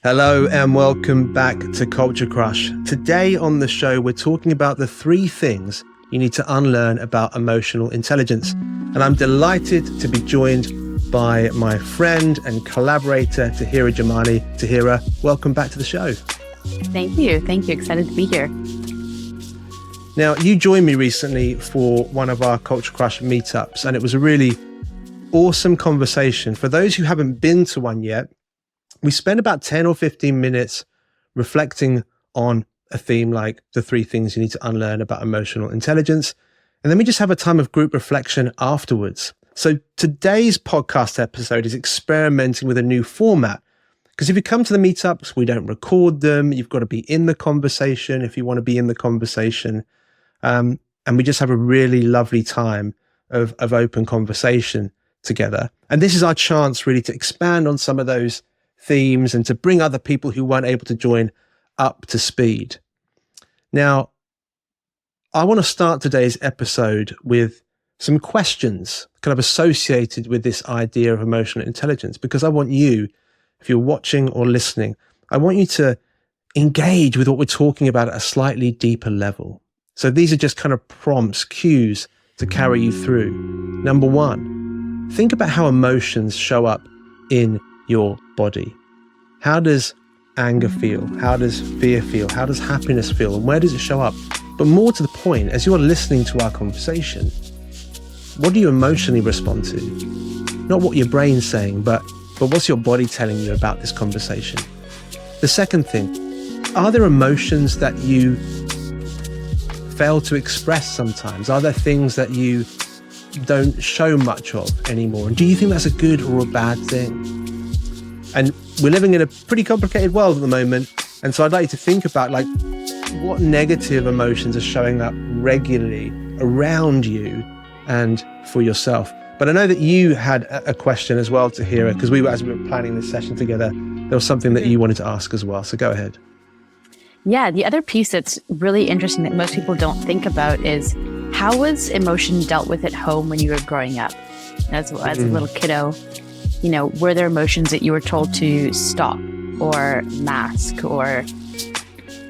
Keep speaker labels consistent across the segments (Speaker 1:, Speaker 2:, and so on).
Speaker 1: Hello and welcome back to Culture Crush. Today on the show, we're talking about the 3 things you need to unlearn about emotional intelligence. And I'm delighted to be joined by my friend and collaborator, Tahira Jamani. Tahira, welcome back to the show.
Speaker 2: Thank you. Excited to be here.
Speaker 1: Now, you joined me recently for one of our Culture Crush meetups, and it was a really awesome conversation. For those who haven't been to one yet, we spent about 10 or 15 minutes reflecting on a theme like the 3 things you need to unlearn about emotional intelligence. And then we just have a time of group reflection afterwards. So today's podcast episode is experimenting with a new format. Because if you come to the meetups, we don't record them. You've got to be in the conversation if you want to be in the conversation. And we just have a really lovely time of open conversation together. And this is our chance really to expand on some of those themes and to bring other people who weren't able to join up to speed. Now, I want to start today's episode with some questions kind of associated with this idea of emotional intelligence, because I want you, if you're watching or listening, I want you to engage with what we're talking about at a slightly deeper level. So these are just kind of prompts, cues to carry you through. Number 1, think about how emotions show up in your body. How does anger feel? How does fear feel? How does happiness feel? And where does it show up? But more to the point, as you're listening to our conversation, what do you emotionally respond to? Not what your brain's saying, but what's your body telling you about this conversation? The second thing, are there emotions that you fail to express sometimes? Are there things that you don't show much of anymore? And do you think that's a good or a bad thing? And we're living in a pretty complicated world at the moment. And so I'd like you to think about what negative emotions are showing up regularly around you and for yourself. But I know that you had a question as well, Tahira, because as we were planning this session together, there was something that you wanted to ask as well. So go ahead.
Speaker 2: Yeah, the other piece that's really interesting that most people don't think about is how was emotion dealt with at home when you were growing up? As a little kiddo, were there emotions that you were told to stop or mask or,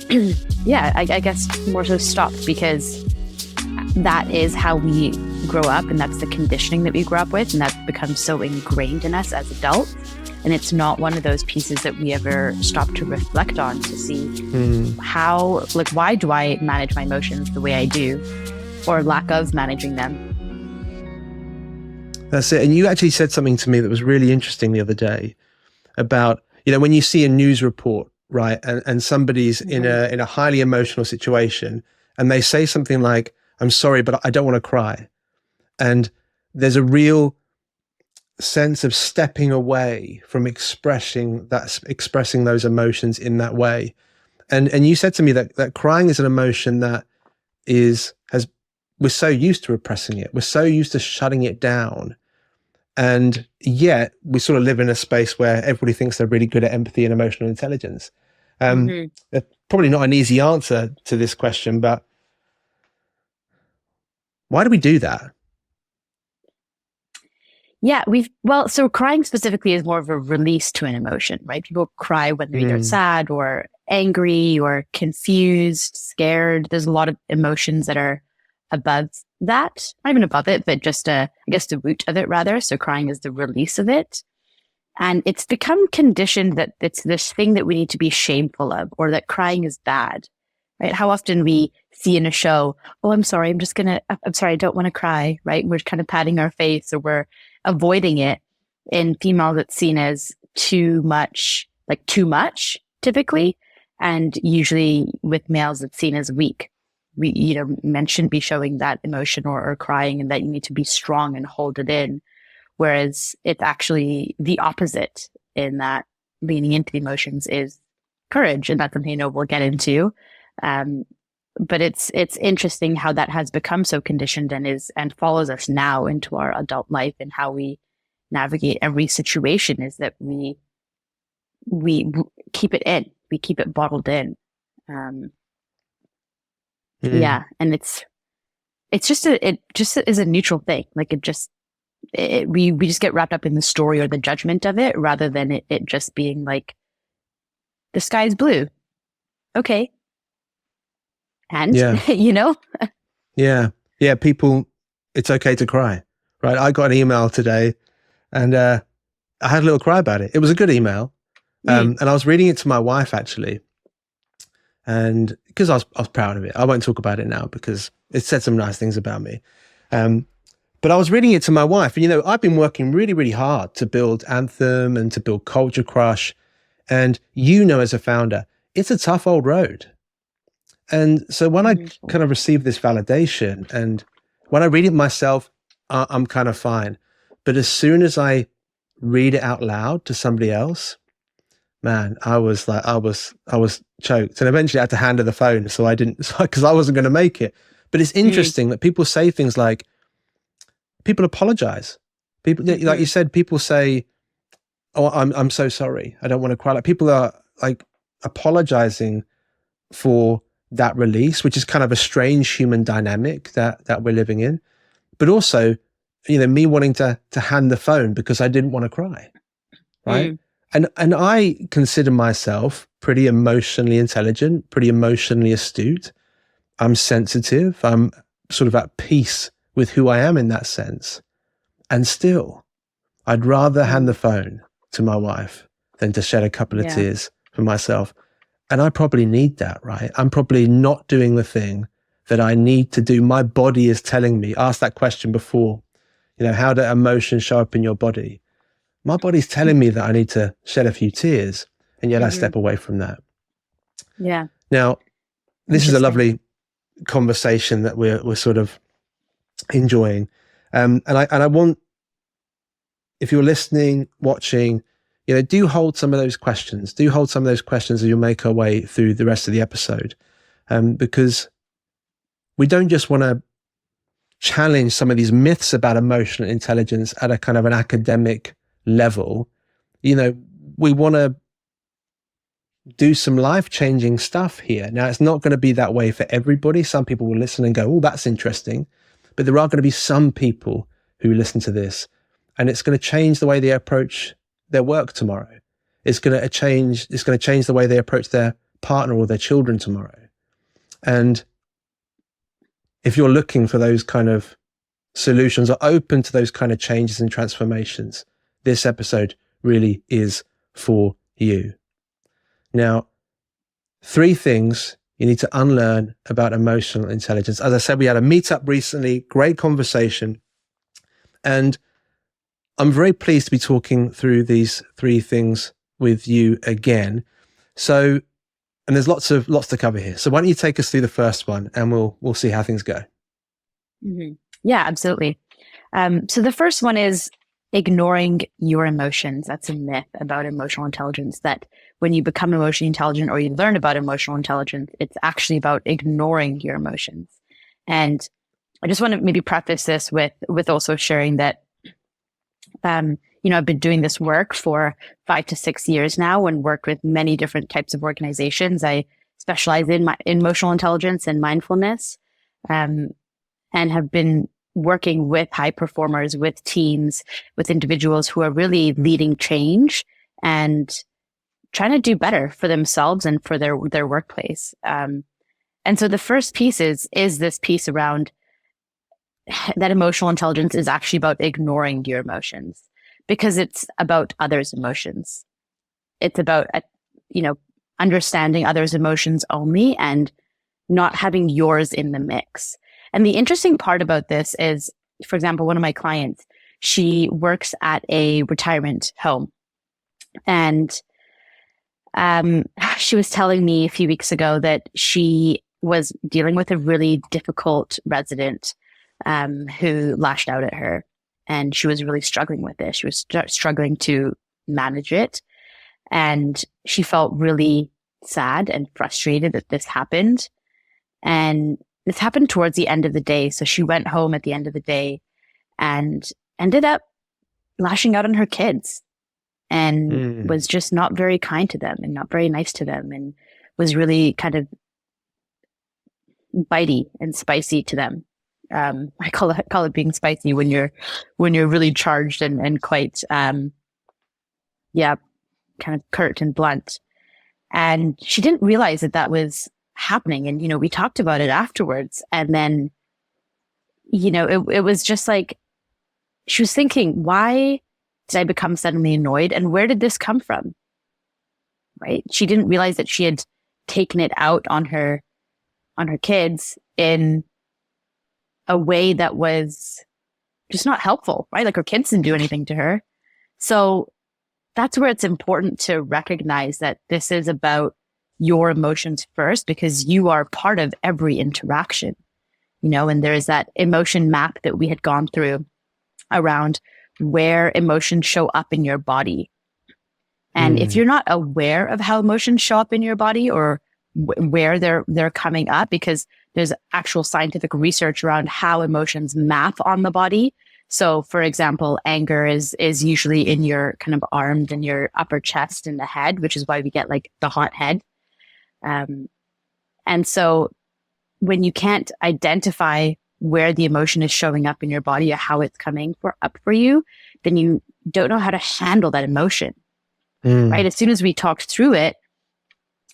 Speaker 2: I guess more so stop, because that is how we grow up and that's the conditioning that we grow up with, and that becomes so ingrained in us as adults. And it's not one of those pieces that we ever stop to reflect on to see why do I manage my emotions the way I do, or lack of managing them.
Speaker 1: That's it. And you actually said something to me that was really interesting the other day about, when you see a news report, right, and somebody's in a highly emotional situation and they say something like, "I'm sorry, but I don't want to cry." And there's a real sense of stepping away from expressing those emotions in that way. And you said to me that crying is an emotion that we're so used to repressing it. We're so used to shutting it down. And yet we sort of live in a space where everybody thinks they're really good at empathy and emotional intelligence. Probably not an easy answer to this question, but why do we do that?
Speaker 2: Yeah, so crying specifically is more of a release to an emotion, right? People cry when they're either sad or angry or confused, scared. There's a lot of emotions that are above that, not even above it, but just I guess the root of it rather. So crying is the release of it. And it's become conditioned that it's this thing that we need to be shameful of, or that crying is bad, right? How often we see in a show, "Oh, I'm sorry, I'm sorry, I don't want to cry," right? We're kind of patting our face or we're avoiding it. In females, it's seen as too much typically. And usually with males, it's seen as weak. Men shouldn't be showing that emotion or crying, and that you need to be strong and hold it in. Whereas it's actually the opposite, in that leaning into the emotions is courage. And that's something we'll get into. But it's interesting how that has become so conditioned and follows us now into our adult life, and how we navigate every situation is that we keep it in, we keep it bottled in. Yeah. And it just is a neutral thing. We just get wrapped up in the story or the judgment of it, rather than it just being the sky's blue. Okay. And,
Speaker 1: Yeah. Yeah. Yeah. People, it's okay to cry, right? I got an email today and I had a little cry about it. It was a good email. And I was reading it to my wife actually. And because I was proud of it. I won't talk about it now because it said some nice things about me. But I was reading it to my wife, and I've been working really, really hard to build Anthem and to build Culture Crush. And as a founder, it's a tough old road. And so when I kind of receive this validation and when I read it myself, I'm kind of fine. But as soon as I read it out loud to somebody else, man, I was choked. And eventually I had to hand her the phone. So I didn't, because I wasn't going to make it. But it's interesting that people say things like, people apologize. People, like you said, people say, "Oh, I'm so sorry. I don't want to cry." Like people are like apologizing for that release, which is kind of a strange human dynamic that we're living in. But also, me wanting to hand the phone because I didn't want to cry, right? And I consider myself pretty emotionally intelligent, pretty emotionally astute. I'm sensitive. I'm sort of at peace with who I am in that sense. And still, I'd rather hand the phone to my wife than to shed a couple of tears for myself. And I probably need that, right? I'm probably not doing the thing that I need to do. My body is telling me, ask that question before, how do emotions show up in your body? My body's telling me that I need to shed a few tears, and yet I step away from that.
Speaker 2: Yeah.
Speaker 1: Now, this is a lovely conversation that we're sort of enjoying. And I want, if you're listening, watching, do hold some of those questions. Do hold some of those questions as you make our way through the rest of the episode. Because we don't just want to challenge some of these myths about emotional intelligence at a kind of an academic level. We want to do some life-changing stuff here. Now, it's not going to be that way for everybody. Some people will listen and go, "Oh, that's interesting." But there are going to be some people who listen to this, and it's going to change the way they approach their work tomorrow. It's going to change the way they approach their partner or their children tomorrow. And if you're looking for those kind of solutions or open to those kind of changes and transformations, this episode really is for you. Now, 3 things you need to unlearn about emotional intelligence. As I said, we had a meetup recently, great conversation. And I'm very pleased to be talking through these 3 things with you again. So, and there's lots to cover here. So why don't you take us through the first one and we'll see how things go.
Speaker 2: Yeah, absolutely. So the first one is ignoring your emotions. That's a myth about emotional intelligence, that when you become emotionally intelligent or you learn about emotional intelligence, it's actually about ignoring your emotions. And I just want to maybe preface this with also sharing that, I've been doing this work for 5 to 6 years now and worked with many different types of organizations. I specialize in emotional intelligence and mindfulness, and have been working with high performers, with teams, with individuals who are really leading change and trying to do better for themselves and for their workplace. And so the first piece is this piece around that emotional intelligence is actually about ignoring your emotions, because it's about others' emotions. It's about, understanding others' emotions only and not having yours in the mix. And the interesting part about this is, for example, one of my clients, she works at a retirement home. And she was telling me a few weeks ago that she was dealing with a really difficult resident who lashed out at her. And she was really struggling with this. She was struggling to manage it. And she felt really sad and frustrated that this happened. And this happened towards the end of the day. So she went home at the end of the day and ended up lashing out on her kids and was just not very kind to them and not very nice to them, and was really kind of bitey and spicy to them. I call it being spicy when you're really charged and quite, kind of curt and blunt. And she didn't realize that that was happening. And, we talked about it afterwards. And then, it was just like, she was thinking, why did I become suddenly annoyed? And where did this come from? Right? She didn't realize that she had taken it out on her kids in a way that was just not helpful, right? Like her kids didn't do anything to her. So that's where it's important to recognize that this is about your emotions first, because you are part of every interaction, and there's that emotion map that we had gone through around where emotions show up in your body. And if you're not aware of how emotions show up in your body or where they're coming up, because there's actual scientific research around how emotions map on the body. So for example, anger is usually in your kind of arms and your upper chest and the head, which is why we get like the hot head. And so when you can't identify where the emotion is showing up in your body or how it's coming up for you, then you don't know how to handle that emotion. Right? As soon as we talked through it,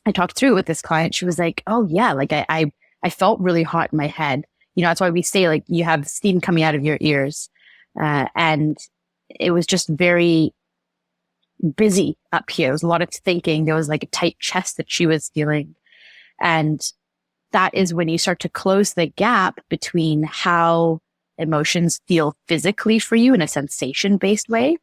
Speaker 2: I talked through it with this client. She was like, oh yeah, like I felt really hot in my head. That's why we say like you have steam coming out of your ears. And it was just very busy up here. There was a lot of thinking. There was like a tight chest that she was feeling. And that is when you start to close the gap between how emotions feel physically for you in a sensation-based way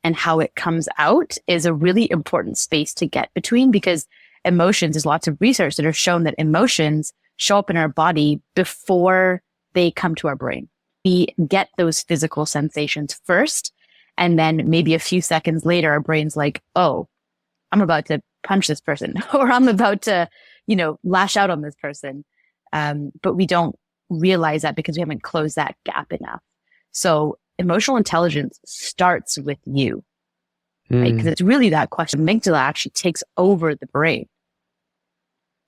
Speaker 2: and how it comes out is a really important space to get between, because emotions, there's lots of research that have shown that emotions show up in our body before they come to our brain. We get those physical sensations first, and then maybe a few seconds later, our brain's like, oh, I'm about to punch this person, or I'm about to, lash out on this person. But we don't realize that because we haven't closed that gap enough. So emotional intelligence starts with you, right? Because it's really that question. Amygdala actually takes over the brain.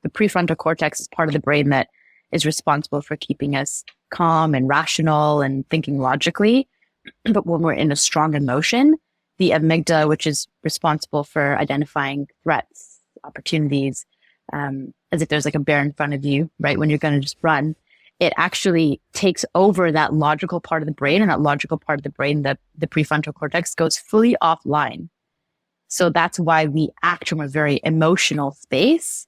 Speaker 2: The prefrontal cortex is part of the brain that is responsible for keeping us calm and rational and thinking logically. But when we're in a strong emotion, the amygdala, which is responsible for identifying threats, opportunities, as if there's like a bear in front of you, right? When you're going to just run, it actually takes over that logical part of the brain, and that logical part of the brain, the prefrontal cortex, goes fully offline. So that's why we act from a very emotional space,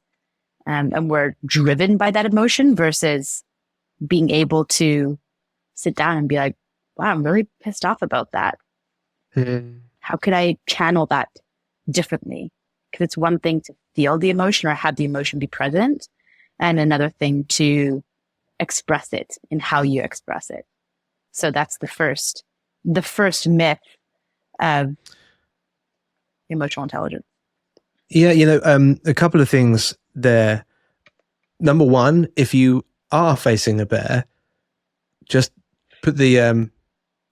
Speaker 2: and we're driven by that emotion versus being able to sit down and be like, wow, I'm really pissed off about that. How could I channel that differently? Because it's one thing to feel the emotion or have the emotion be present, and another thing to express it in how you express it. So that's the first myth of emotional intelligence.
Speaker 1: Yeah, a couple of things there. Number one, if you are facing a bear, just put the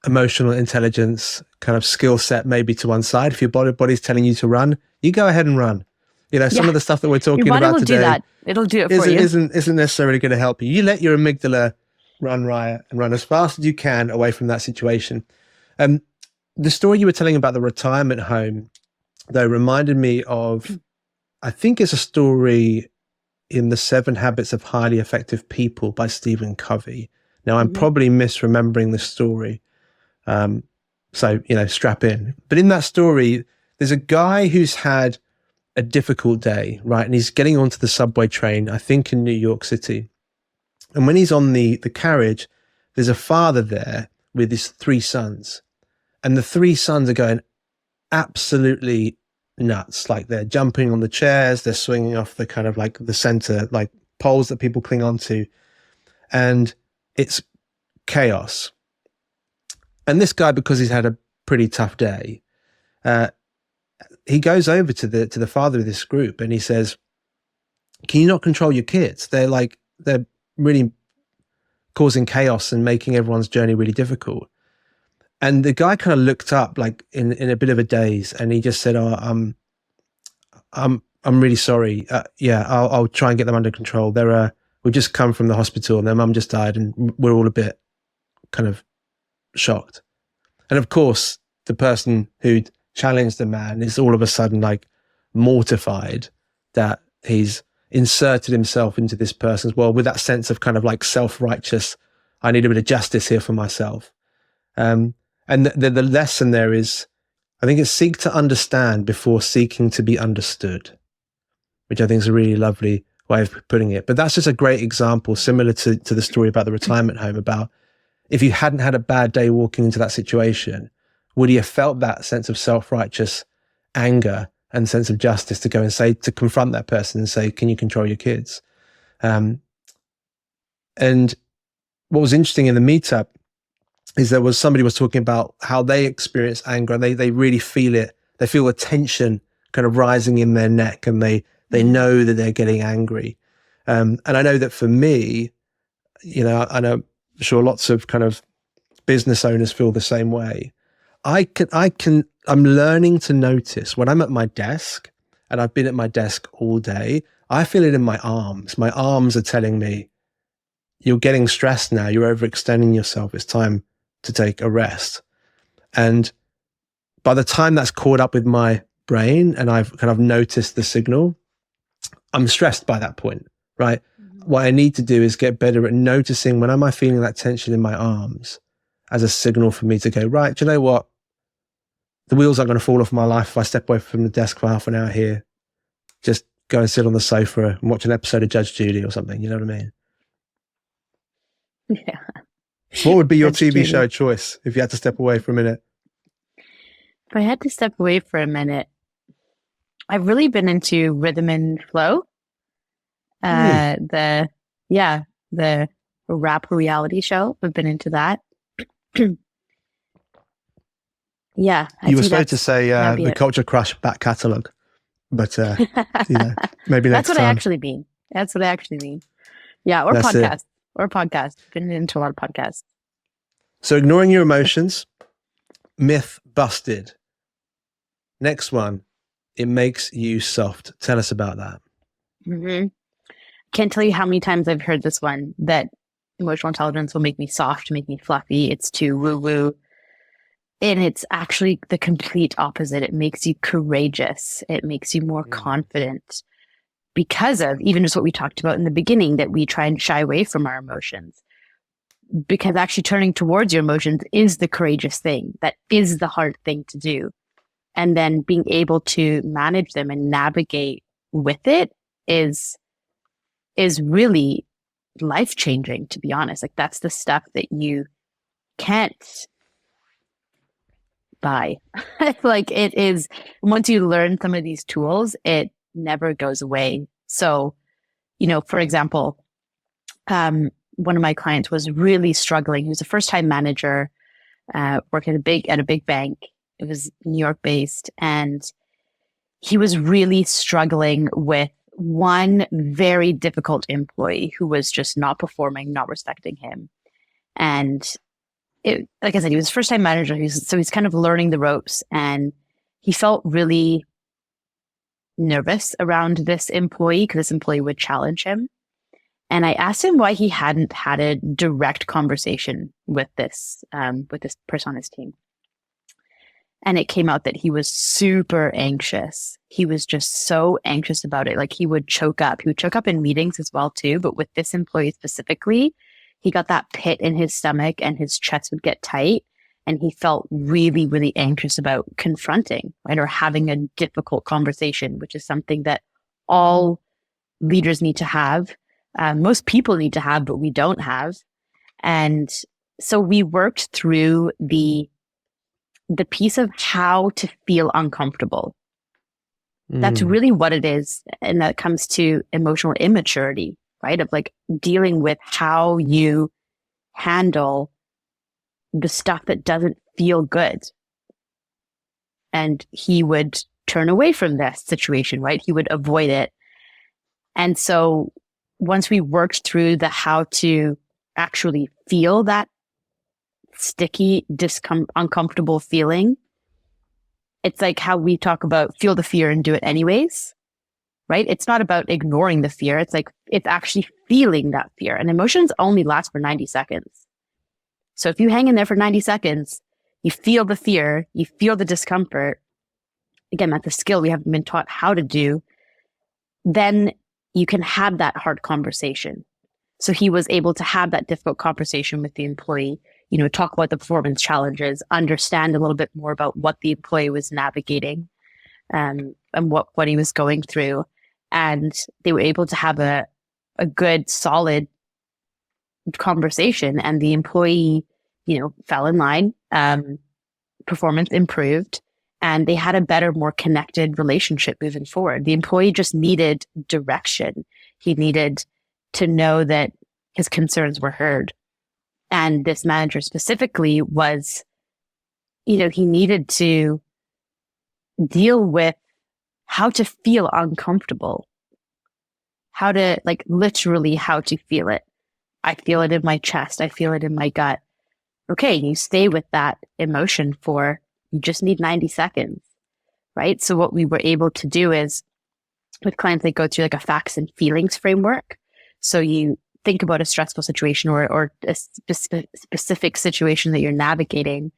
Speaker 1: emotional intelligence kind of skill set maybe to one side. If your body's telling you to run, you go ahead and run. Some of the stuff that we're talking about today,
Speaker 2: do that. It'll do it for you.
Speaker 1: Isn't necessarily going to help you. You let your amygdala run riot and run as fast as you can away from that situation. The story you were telling about the retirement home, though, reminded me of, I think it's a story in The 7 Habits of Highly Effective People by Stephen Covey. Now, I'm probably misremembering the story. So, strap in. But in that story, there's a guy who's had a difficult day, right? And he's getting onto the subway train, I think in New York City. And when he's on the carriage, there's a father there with his 3 sons. And the 3 sons are going absolutely nuts. Like they're jumping on the chairs, they're swinging off the kind of like the center, like poles that people cling onto. And it's chaos. And this guy, because he's had a pretty tough day, he goes over to the father of this group and he says, can you not control your kids? They're really causing chaos and making everyone's journey really difficult. And the guy kind of looked up like in a bit of a daze, and he just said, oh, I'm really sorry. I'll try and get them under control. We've just come from the hospital and their mum just died, and we're all a bit kind of shocked. And of course, the person who'd challenged the man is all of a sudden like mortified that he's inserted himself into this person's world with that sense of kind of like self-righteous, I need a bit of justice here for myself. And the lesson there is, I think it's seek to understand before seeking to be understood, which I think is a really lovely way of putting it. But that's just a great example, similar to the story about the retirement home, about if you hadn't had a bad day walking into that situation, would he have felt that sense of self-righteous anger and sense of justice to go and say, to confront that person and say, can you control your kids? And what was interesting in the meetup is somebody was talking about how they experience anger, and they really feel it. They feel the tension kind of rising in their neck, and they know that they're getting angry. And I know that for me, I know, sure, lots of kind of business owners feel the same way. I'm learning to notice when I'm at my desk, and I've been at my desk all day, I feel it in my arms. My arms are telling me, you're getting stressed now. You're overextending yourself. It's time to take a rest. And by the time that's caught up with my brain and I've kind of noticed the signal, I'm stressed by that point, right? Mm-hmm. What I need to do is get better at noticing when am I feeling that tension in my arms as a signal for me to go, right, do you know what? The wheels aren't going to fall off my life if I step away from the desk for half an hour here. Just go and sit on the sofa and watch an episode of Judge Judy or something. You know what I mean?
Speaker 2: Yeah.
Speaker 1: What would be your
Speaker 2: Judge
Speaker 1: TV
Speaker 2: Judy.
Speaker 1: show choice if you had to step away for a minute?
Speaker 2: If I had to step away for a minute, I've really been into Rhythm and Flow. The rap reality show. I've been into that. Yeah.
Speaker 1: You were supposed to say the Culture Crush back catalogue, but maybe next
Speaker 2: That's what
Speaker 1: time.
Speaker 2: I actually mean. That's what I actually mean. Yeah, or podcast. Or podcast. Been into a lot of podcasts.
Speaker 1: So ignoring your emotions, myth busted. Next one, it makes you soft. Tell us about that.
Speaker 2: Mm-hmm. Can't tell you how many times I've heard this one, that emotional intelligence will make me soft, make me fluffy. It's too woo-woo. And it's actually the complete opposite. It makes you courageous. It makes you more confident because of even just what we talked about in the beginning, that we try and shy away from our emotions. Because actually turning towards your emotions is the courageous thing. That is the hard thing to do. And then being able to manage them and navigate with it is really life-changing, to be honest. Like, that's the stuff that you can't buy. Like, it is, once you learn some of these tools, it never goes away. So, for example, one of my clients was really struggling. He was a first-time manager, working at a big bank. It was New York based, and he was really struggling with one very difficult employee who was just not performing, not respecting him. And like I said, he was first time manager. So he's kind of learning the ropes, and he felt really nervous around this employee because this employee would challenge him. And I asked him why he hadn't had a direct conversation with this person on his team. And it came out that he was super anxious. He was just so anxious about it. Like, he would choke up. He would choke up in meetings as well too. But with this employee specifically, he got that pit in his stomach and his chest would get tight. And he felt really, really anxious about confronting, right? Or having a difficult conversation, which is something that all leaders need to have. Most people need to have, but we don't have. And so we worked through the piece of how to feel uncomfortable. That's really what it is. And that comes to emotional immaturity, right? Of like dealing with how you handle the stuff that doesn't feel good. And he would turn away from that situation, right? He would avoid it. And so once we worked through the how to actually feel that sticky, uncomfortable feeling, it's like how we talk about feel the fear and do it anyways, right? It's not about ignoring the fear. It's like, it's actually feeling that fear. And emotions only last for 90 seconds. So if you hang in there for 90 seconds, you feel the fear, you feel the discomfort. Again, that's a skill we haven't been taught how to do. then you can have that hard conversation. So he was able to have that difficult conversation with the employee, talk about the performance challenges, understand a little bit more about what the employee was navigating, and what he was going through. And they were able to have a good, solid conversation, and the employee, fell in line, performance improved, and they had a better, more connected relationship moving forward. The employee just needed direction. He needed to know that his concerns were heard. And this manager specifically was, he needed to deal with how to feel uncomfortable, how to literally how to feel it. I feel it in my chest. I feel it in my gut. Okay. You stay with that emotion you just need 90 seconds, right? So what we were able to do is with clients, they go through a facts and feelings framework. So you think about a stressful situation or a specific situation that you're navigating,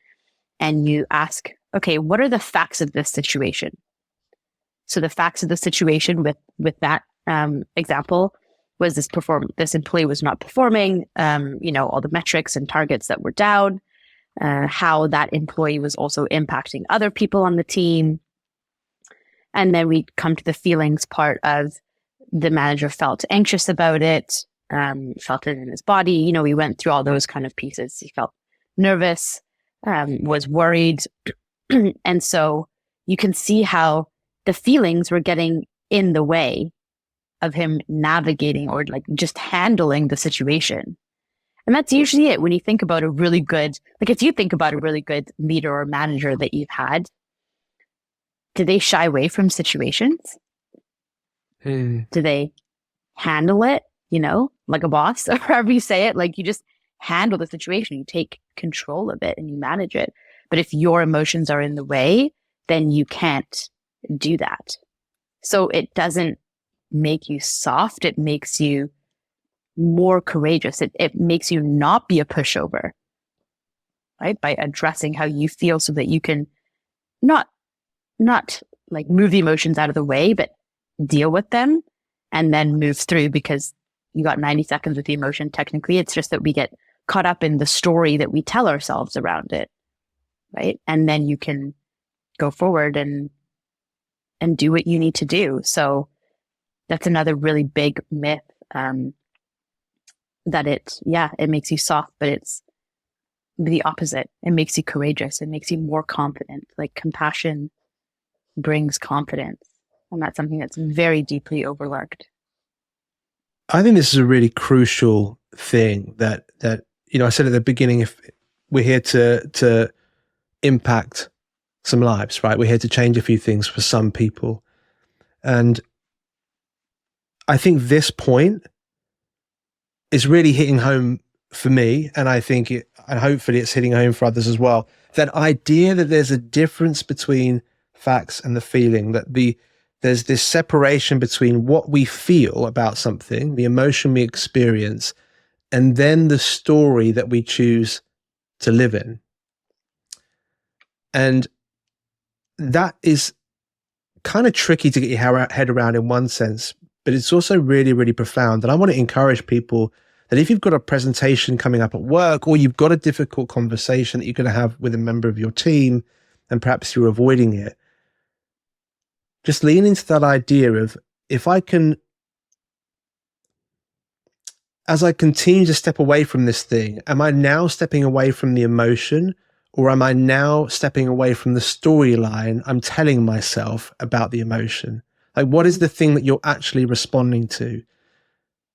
Speaker 2: and you ask, okay, what are the facts of this situation? So the facts of the situation with that example was this employee was not performing, all the metrics and targets that were down, how that employee was also impacting other people on the team. And then we come to the feelings part of the manager felt anxious about it, felt it in his body. We went through all those kind of pieces. He felt nervous, was worried. And so you can see how the feelings were getting in the way of him navigating or just handling the situation. And that's usually it. When you think about a really good, if you think about a really good leader or manager that you've had, do they shy away from situations? Do they handle it, like a boss, or however you say it? You just handle the situation, you take control of it and you manage it. But if your emotions are in the way, then you can't do that. So it doesn't make you soft. It makes you more courageous. It makes you not be a pushover, right? By addressing how you feel so that you can not move the emotions out of the way, but deal with them and then move through, because you got 90 seconds with the emotion. Technically, it's just that we get caught up in the story that we tell ourselves around it, right? And then you can go forward and do what you need to do. So that's another really big myth, that it makes you soft, but it's the opposite. It makes you courageous. It makes you more confident. Compassion brings confidence. And that's something that's very deeply overlooked.
Speaker 1: I think this is a really crucial thing that I said at the beginning, if we're here to impact some lives, right? We're here to change a few things for some people. And I think this point is really hitting home for me, and I think and hopefully it's hitting home for others as well. That idea that there's a difference between facts and the feeling, that there's this separation between what we feel about something, the emotion we experience, and then the story that we choose to live in. And that is kind of tricky to get your head around in one sense, but it's also really, really profound. And I want to encourage people that if you've got a presentation coming up at work, or you've got a difficult conversation that you're going to have with a member of your team, and perhaps you're avoiding it, just lean into that idea of, if I can, as I continue to step away from this thing, am I now stepping away from the emotion, or am I now stepping away from the storyline I'm telling myself about the emotion? What is the thing that you're actually responding to?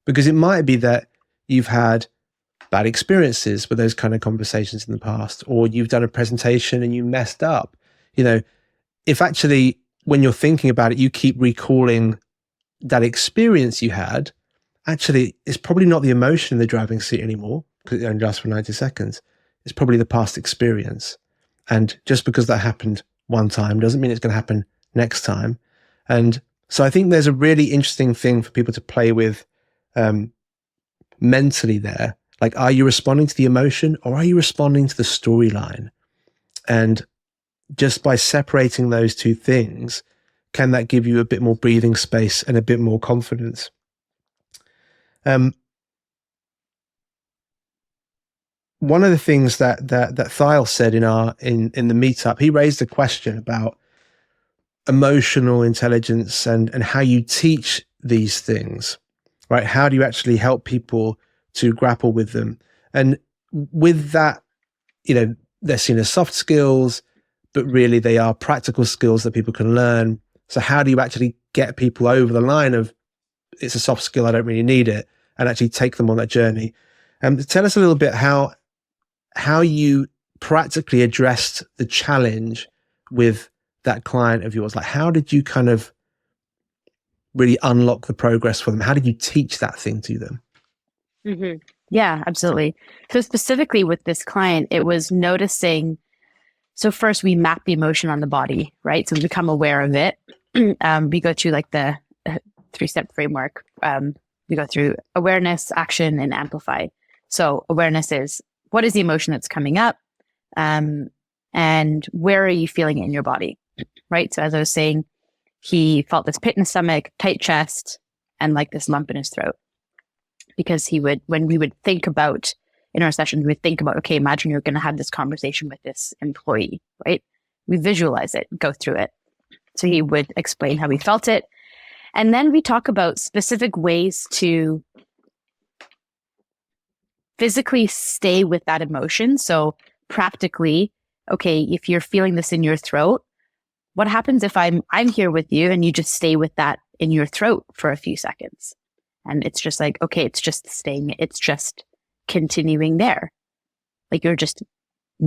Speaker 1: Because it might be that you've had bad experiences with those kind of conversations in the past, or you've done a presentation and you messed up. If actually, when you're thinking about it, you keep recalling that experience you had, actually, it's probably not the emotion in the driving seat anymore, because it only lasts for 90 seconds. It's probably the past experience. And just because that happened one time doesn't mean it's going to happen next time. And so I think there's a really interesting thing for people to play with mentally there. Are you responding to the emotion, or are you responding to the storyline? And just by separating those two things can that give you a bit more breathing space and a bit more confidence? One of the things that Thiel said in the meetup, he raised a question about emotional intelligence and how you teach these things, right? How do you actually help people to grapple with them? And with that, they're seen as soft skills, but really they are practical skills that people can learn. So how do you actually get people over the line of, it's a soft skill, I don't really need it, and actually take them on that journey? Tell us a little bit how you practically addressed the challenge with that client of yours. Like, how did you kind of really unlock the progress for them? How did you teach that thing to them?
Speaker 2: Mm-hmm. Yeah, absolutely. So specifically with this client, it was noticing. So first we map the emotion on the body, right? So we become aware of it. We go through like the 3-step framework. We go through awareness, action, and amplify. So awareness is, what is the emotion that's coming up? And where are you feeling it in your body, right? So as I was saying, he felt this pit in his stomach, tight chest, and like this lump in his throat. Because when we would think about, in our sessions, we would think about, okay, imagine you're going to have this conversation with this employee, right? We visualize it, go through it. So he would explain how he felt it. And then we talk about specific ways to physically stay with that emotion. So practically, okay, if you're feeling this in your throat, what happens if I'm here with you and you just stay with that in your throat for a few seconds? And it's just like, okay, it's just staying, it's just continuing there. Like you're just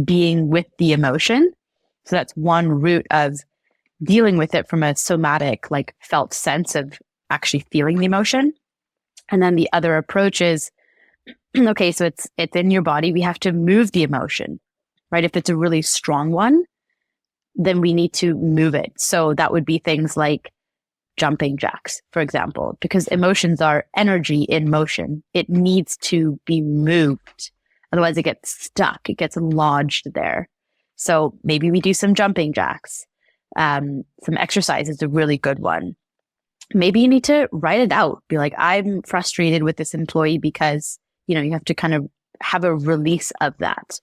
Speaker 2: being with the emotion. So that's one route of dealing with it from a somatic, like felt sense of actually feeling the emotion. And then the other approach is, okay, so it's in your body. We have to move the emotion, right? If it's a really strong one, then we need to move it. So that would be things like jumping jacks, for example, because emotions are energy in motion. It needs to be moved. Otherwise it gets stuck. It gets lodged there. So maybe we do some jumping jacks. Some exercise is a really good one. Maybe you need to write it out. Be like, I'm frustrated with this employee because, you have to kind of have a release of that.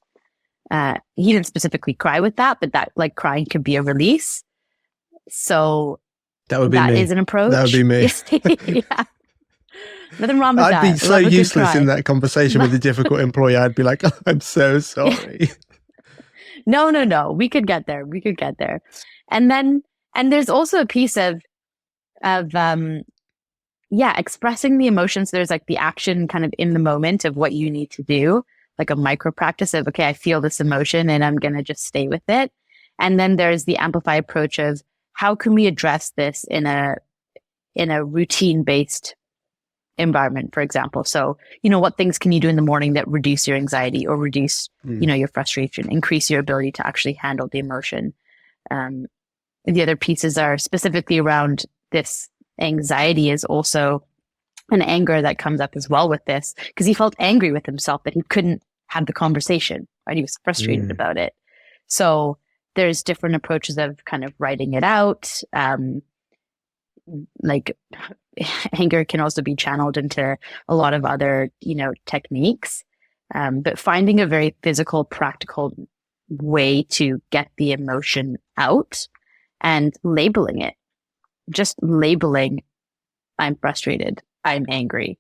Speaker 2: He didn't specifically cry with that, but that like crying could be a release. So
Speaker 1: that would be me.
Speaker 2: Is an approach.
Speaker 1: That would be me.
Speaker 2: Yeah. Nothing wrong with that.
Speaker 1: I'd be so useless in that conversation with a difficult employee. I'd be like, oh, I'm so sorry.
Speaker 2: No. We could get there. And there's also a piece of expressing the emotions. There's like the action kind of in the moment of what you need to do, like a micro practice of, okay, I feel this emotion and I'm going to just stay with it. And then there's the amplify approach of, how can we address this in a routine-based environment, for example? So, what things can you do in the morning that reduce your anxiety or reduce, your frustration, increase your ability to actually handle the emotion? And the other pieces are specifically around this anxiety is also an anger that comes up as well with this, because he felt angry with himself that he couldn't have the conversation, right? He was frustrated about it. So there's different approaches of kind of writing it out. Like anger can also be channeled into a lot of other, techniques. But finding a very physical, practical way to get the emotion out and labeling it. Just labeling, I'm frustrated, I'm angry,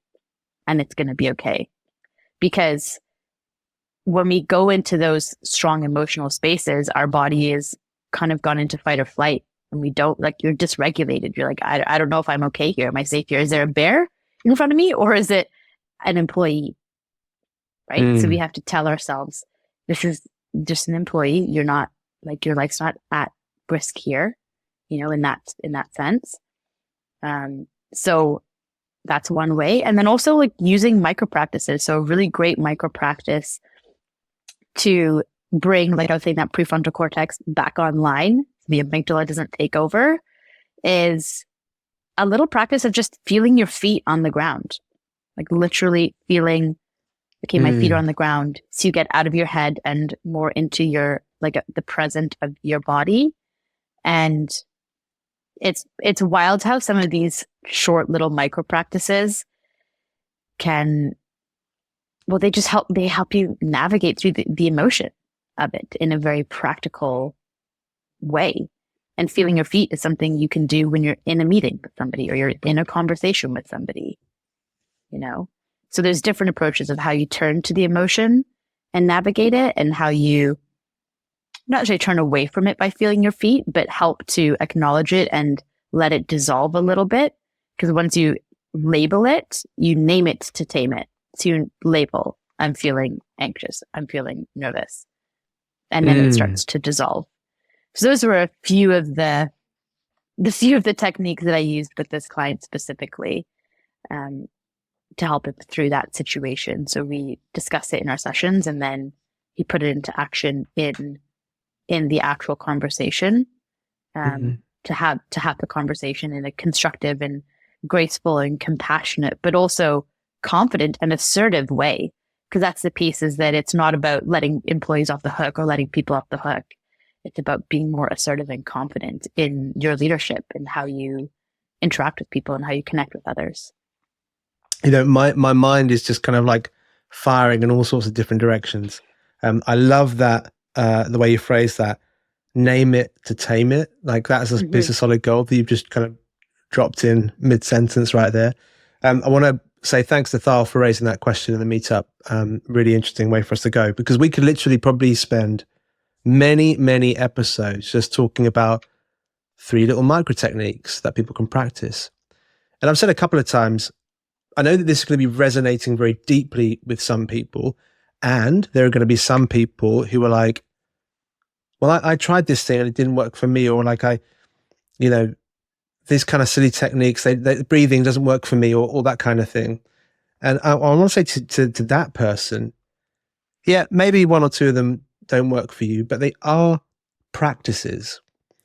Speaker 2: and it's going to be okay. Because when we go into those strong emotional spaces, our body is kind of gone into fight or flight, and we don't, like, you're dysregulated. You're like, I don't know if I'm okay here. Am I safe here? Is there a bear in front of me, or is it an employee? Right. So we have to tell ourselves, this is just an employee. You're not, like, your life's not at risk here, in that sense. So that's one way. And then also like using micro practices. So a really great micro practice to bring, like I was saying, that prefrontal cortex back online, so the amygdala doesn't take over, is a little practice of just feeling your feet on the ground. Like literally feeling, okay, my feet are on the ground. So you get out of your head and more into your, like the present of your body. And it's wild how some of these short little micro practices can, well, they help you navigate through the emotion of it in a very practical way. And feeling your feet is something you can do when you're in a meeting with somebody or you're in a conversation with somebody, So there's different approaches of how you turn to the emotion and navigate it, and how you not actually turn away from it by feeling your feet, but help to acknowledge it and let it dissolve a little bit. Because once you label it, you name it to tame it. So you label, I'm feeling anxious, I'm feeling nervous. And then it starts to dissolve. So those were a few of the techniques that I used with this client specifically to help him through that situation. So we discussed it in our sessions, and then he put it into action in the actual conversation to have the conversation in a constructive and graceful and compassionate, but also confident and assertive way. Because that's the piece, is that it's not about letting employees off the hook or letting people off the hook. It's about being more assertive and confident in your leadership and how you interact with people and how you connect with others.
Speaker 1: My mind is just kind of like firing in all sorts of different directions. I love that, the way you phrase that, name it to tame it. Like that's a solid goal that you've just kind of dropped in mid-sentence right there. I want to say thanks to Thal for raising that question in the meetup. Really interesting way for us to go, because we could literally probably spend many episodes just talking about 3 little micro techniques that people can practice. And I've said a couple of times, I know that this is going to be resonating very deeply with some people, and there are going to be some people who are like, well, I tried this thing and it didn't work for me, or like these kind of silly techniques, the breathing doesn't work for me, or all that kind of thing. And I want to say to that person, yeah, maybe 1 or 2 of them don't work for you, but they are practices.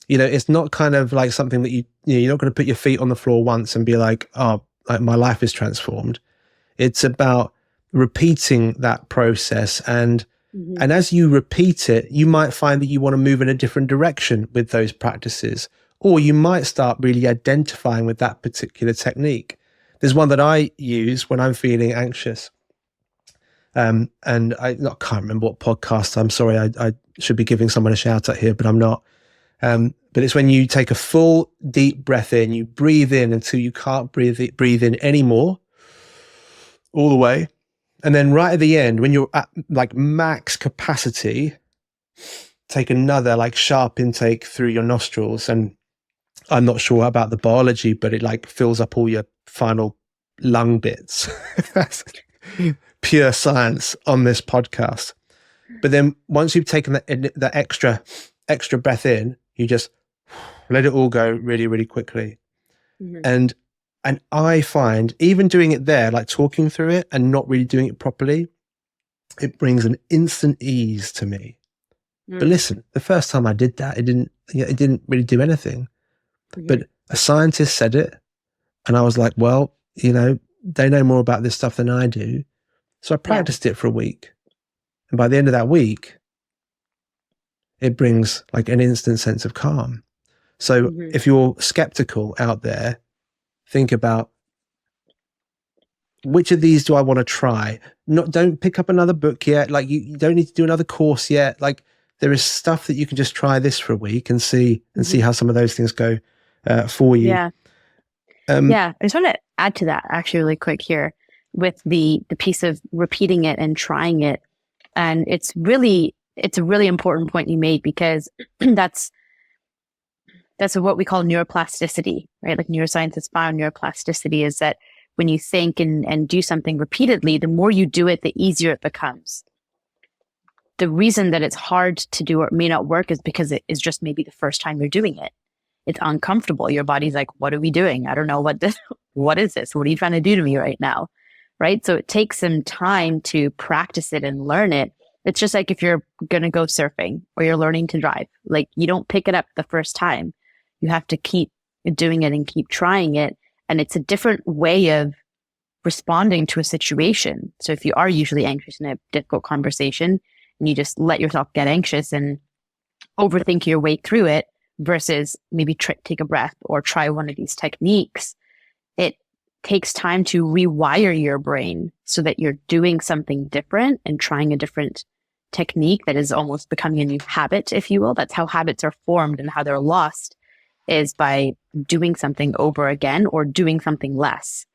Speaker 1: It's not kind of like something that you're not going to put your feet on the floor once and be like, oh, like my life is transformed. It's about repeating that process. And as you repeat it, you might find that you want to move in a different direction with those practices, or you might start really identifying with that particular technique. There's one that I use when I'm feeling anxious. And I can't remember what podcast. I'm sorry, I should be giving someone a shout out here, but I'm not. But it's when you take a full deep breath in, you breathe in until you can't breathe in anymore, all the way. And then right at the end, when you're at like max capacity, take another like sharp intake through your nostrils. And I'm not sure about the biology, but it like fills up all your final lung bits. That's pure science on this podcast. But then once you've taken the extra breath in, you just let it all go really, really quickly. And I find even doing it there, like talking through it and not really doing it properly, it brings an instant ease to me. But listen, the first time I did that, it didn't really do anything. But a scientist said it, and I was like, well, they know more about this stuff than I do. So I practiced it for a week. And by the end of that week, it brings like an instant sense of calm. So if you're skeptical out there, think about, which of these do I want to try? Don't pick up another book yet. Like you don't need to do another course yet. Like there is stuff that you can just try this for a week and see how some of those things go for you.
Speaker 2: Yeah. I just want to add to that actually really quick here with the piece of repeating it and trying it. And it's a really important point you made, because that's what we call neuroplasticity, right? Like neuroscientists found neuroplasticity is that when you think and do something repeatedly, the more you do it, the easier it becomes. The reason that it's hard to do or it may not work is because it is just maybe the first time you're doing it. It's uncomfortable. Your body's like, what are we doing? I don't know what is this? What are you trying to do to me right now? Right? So it takes some time to practice it and learn it. It's just like if you're going to go surfing or you're learning to drive, like you don't pick it up the first time. You have to keep doing it and keep trying it. And it's a different way of responding to a situation. So if you are usually anxious in a difficult conversation and you just let yourself get anxious and overthink your way through it, versus maybe take a breath or try one of these techniques, it takes time to rewire your brain so that you're doing something different and trying a different technique that is almost becoming a new habit, if you will. That's how habits are formed and how they're lost, is by doing something over again or doing something less.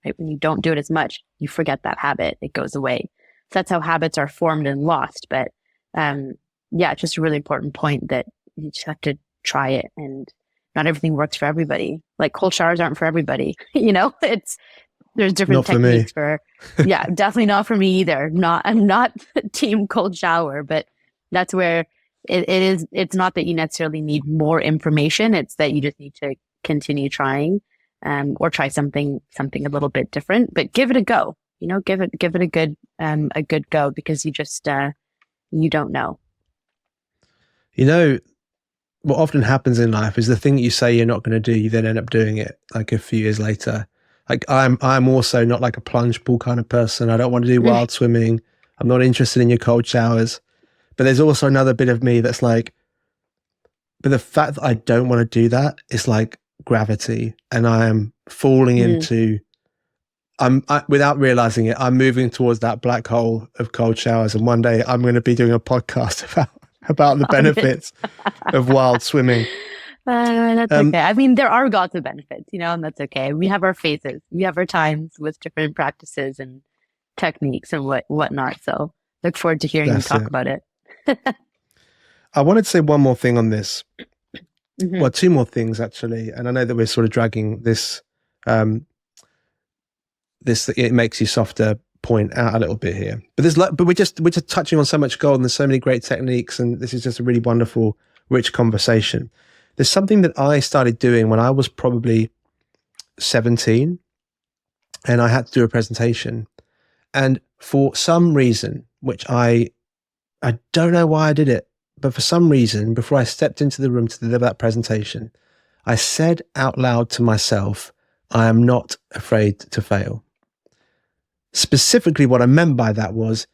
Speaker 2: Right? When you don't do it as much, you forget that habit. It goes away. So that's how habits are formed and lost. But yeah, just a really important point that you just have to try it, and not everything works for everybody. Like cold showers aren't for everybody. There's different techniques for, yeah, definitely not for me either. I'm not team cold shower, but that's where it's not that you necessarily need more information. It's that you just need to continue trying, or try something a little bit different, but give it a go, give it a good go, because you just, you don't know.
Speaker 1: What often happens in life is the thing that you say you're not going to do, you then end up doing it like a few years later. Like I'm also not like a plunge pool kind of person. I don't want to do wild swimming. I'm not interested in your cold showers. But there's also another bit of me that's like, but the fact that I don't want to do that is like gravity, and I am falling into, without realizing it, I'm moving towards that black hole of cold showers. And one day I'm going to be doing a podcast about the benefits of wild swimming.
Speaker 2: That's okay. I mean, there are lots of benefits, and that's okay. We have our phases. We have our times with different practices and techniques and whatnot. So look forward to hearing you talk about it.
Speaker 1: I wanted to say one more thing on this. Well, two more things actually. And I know that we're sort of dragging this, it makes you softer point out a little bit here, but we're just touching on so much gold, and there's so many great techniques, and this is just a really wonderful, rich conversation. There's something that I started doing when I was probably 17, and I had to do a presentation, and for some reason, which I don't know why I did it, but for some reason, before I stepped into the room to deliver that presentation, I said out loud to myself, I am not afraid to fail. Specifically, what I meant by that was,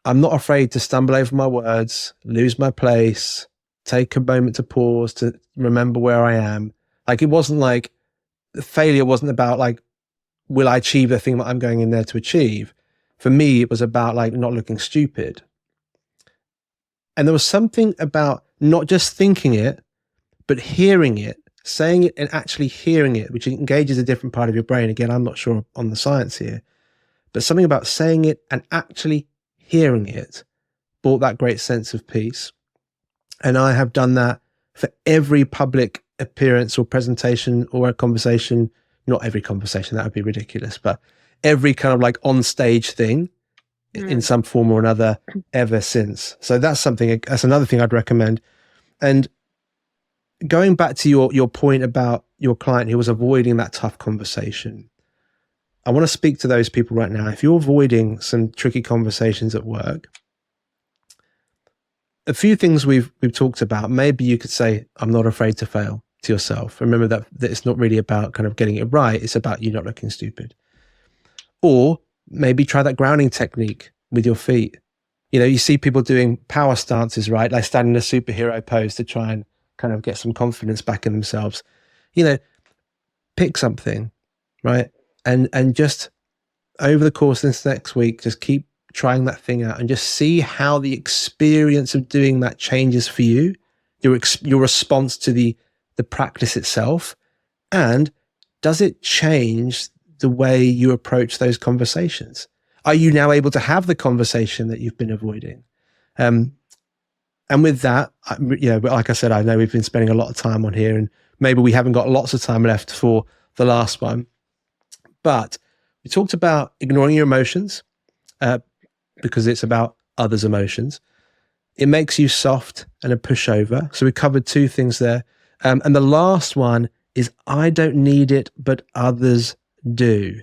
Speaker 1: I'm not afraid to stumble over my words, lose my place, take a moment to pause, to remember where I am. Like, it wasn't like, failure wasn't about like, will I achieve the thing that I'm going in there to achieve? For me, it was about like not looking stupid. And there was something about not just thinking it, but hearing it, saying it and actually hearing it, which engages a different part of your brain. Again, I'm not sure on the science here, but something about saying it and actually hearing it brought that great sense of peace. And I have done that for every public appearance or presentation or a conversation. Not every conversation, that would be ridiculous, but every kind of like on stage thing in some form or another ever since. So that's another thing I'd recommend. And going back to your point about your client who was avoiding that tough conversation, I want to speak to those people right now. If you're avoiding some tricky conversations at work, a few things we've talked about, maybe you could say, I'm not afraid to fail, to yourself. Remember that it's not really about kind of getting it right. It's about you not looking stupid. Or maybe try that grounding technique with your feet. You see people doing power stances, right? Like standing in a superhero pose to try and kind of get some confidence back in themselves. Pick something, right? And just over the course of this next week, just keep trying that thing out and just see how the experience of doing that changes for you, your response to the practice itself, and does it change the way you approach those conversations? Are you now able to have the conversation that you've been avoiding? And with that, like I said, I know we've been spending a lot of time on here, and maybe we haven't got lots of time left for the last one, but we talked about ignoring your emotions, because it's about others' emotions. It makes you soft and a pushover. So we covered two things there. And the last one is, I don't need it, but others do.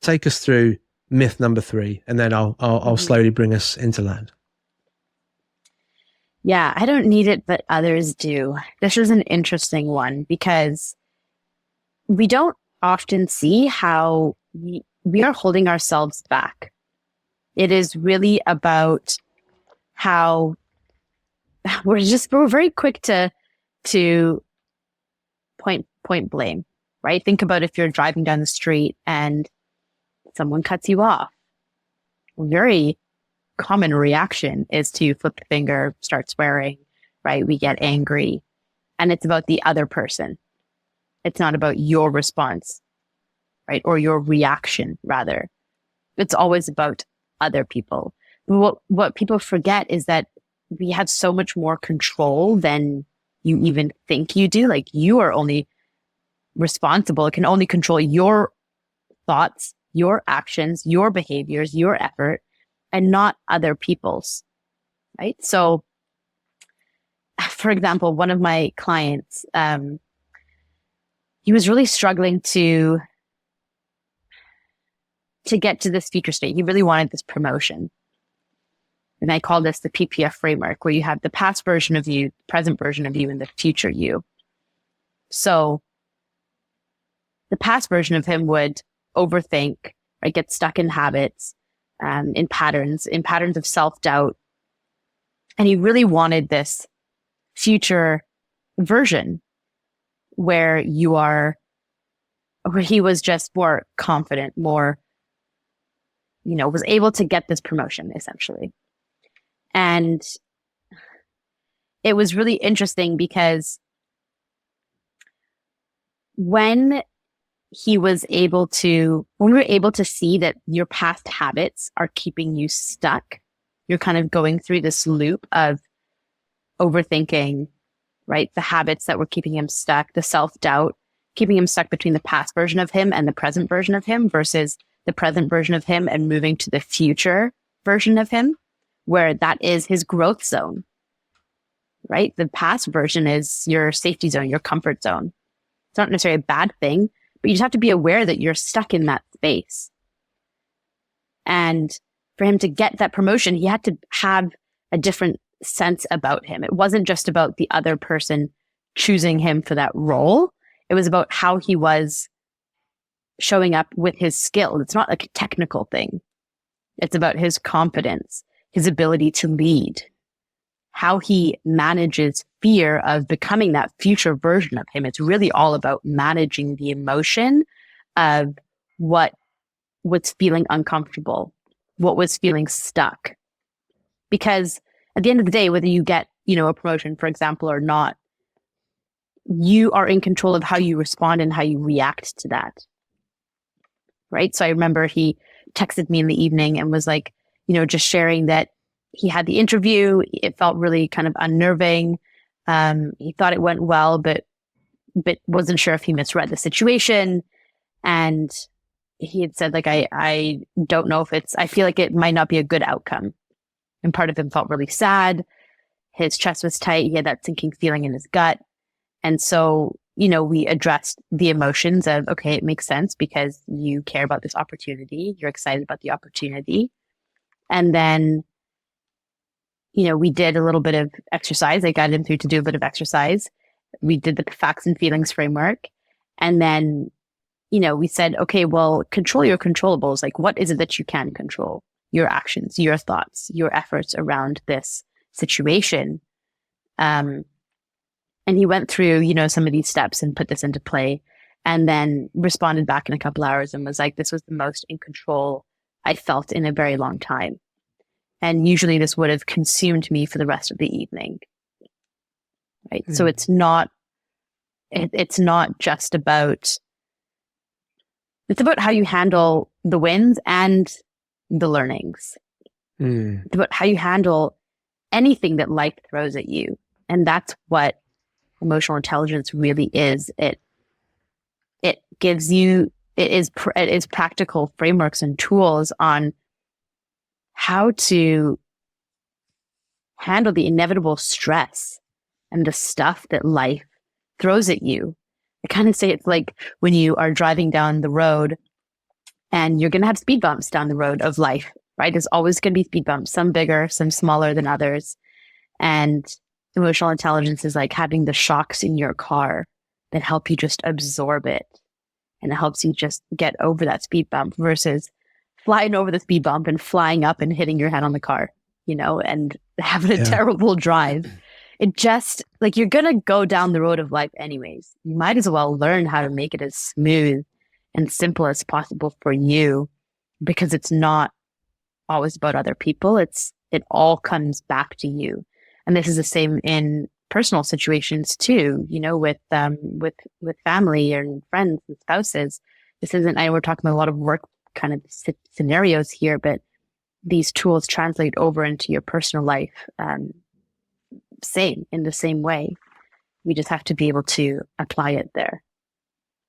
Speaker 1: Take us through myth number 3, and then I'll slowly bring us into land.
Speaker 2: Yeah, I don't need it, but others do. This is an interesting one because we don't often see how we are holding ourselves back. It is really about how we're very quick to to point blame, right? Think about if you're driving down the street and someone cuts you off. A very common reaction is to flip the finger, start swearing, right? We get angry, and it's about the other person. It's not about your response, right? Or your reaction, rather. It's always about other people. What people forget is that we have so much more control than you even think you do. Like, you are only responsible, can only control your thoughts, your actions, your behaviors, your effort, and not other people's, right? So, for example, one of my clients, he was really struggling to get to this future state. He really wanted this promotion. And I call this the PPF framework, where you have the past version of you, present version of you, and the future you. So the past version of him would overthink, right? Get stuck in habits, in patterns of self-doubt. And he really wanted this future version where he was just more confident, more, was able to get this promotion, essentially. And it was really interesting because when we were able to see that your past habits are keeping you stuck, you're kind of going through this loop of overthinking, right? The habits that were keeping him stuck, the self-doubt, keeping him stuck between the past version of him and the present version of him versus the present version of him and moving to the future version of him, where that is his growth zone, right? The past version is your safety zone, your comfort zone. It's not necessarily a bad thing, but you just have to be aware that you're stuck in that space. And for him to get that promotion, he had to have a different sense about him. It wasn't just about the other person choosing him for that role. It was about how he was showing up with his skill. It's not like a technical thing. It's about his confidence, his ability to lead, how he manages fear of becoming that future version of him. It's really all about managing the emotion of what was feeling uncomfortable, what was feeling stuck. Because at the end of the day, whether you get, a promotion, for example, or not, you are in control of how you respond and how you react to that. Right? So I remember he texted me in the evening and was like, just sharing that he had the interview. It felt really kind of unnerving. He thought it went well, but wasn't sure if he misread the situation. And he had said, like, I don't know if I feel like it might not be a good outcome. And part of him felt really sad. His chest was tight. He had that sinking feeling in his gut. And so, we addressed the emotions of, okay, it makes sense because you care about this opportunity. You're excited about the opportunity. And then, we did a little bit of exercise. I got him through to do a bit of exercise. We did the facts and feelings framework. And then, we said, okay, well, control your controllables. Like, what is it that you can control? Your actions, your thoughts, your efforts around this situation. And he went through, some of these steps and put this into play, and then responded back in a couple hours and was like, this was the most in control I felt in a very long time. And usually this would have consumed me for the rest of the evening. Right. Mm. So it's not just about, it's about how you handle the wins and the learnings. Mm. It's about how you handle anything that life throws at you. And that's what emotional intelligence really is. It gives you, it is practical frameworks and tools on how to handle the inevitable stress and the stuff that life throws at you. I kind of say it's like when you are driving down the road and you're going to have speed bumps down the road of life, right? There's always going to be speed bumps, some bigger, some smaller than others. And emotional intelligence is like having the shocks in your car that help you just absorb it. And it helps you just get over that speed bump versus flying over the speed bump and flying up and hitting your head on the car, and having a terrible drive. it just like you're gonna go down the road of life anyways. You might as well learn how to make it as smooth and simple as possible for you, because it's not always about other people. It all comes back to you. And this is the same in personal situations too, you know, with family and friends and spouses. This isn't, I know we're talking about a lot of work kind of scenarios here, but these tools translate over into your personal life, in the same way. We just have to be able to apply it there.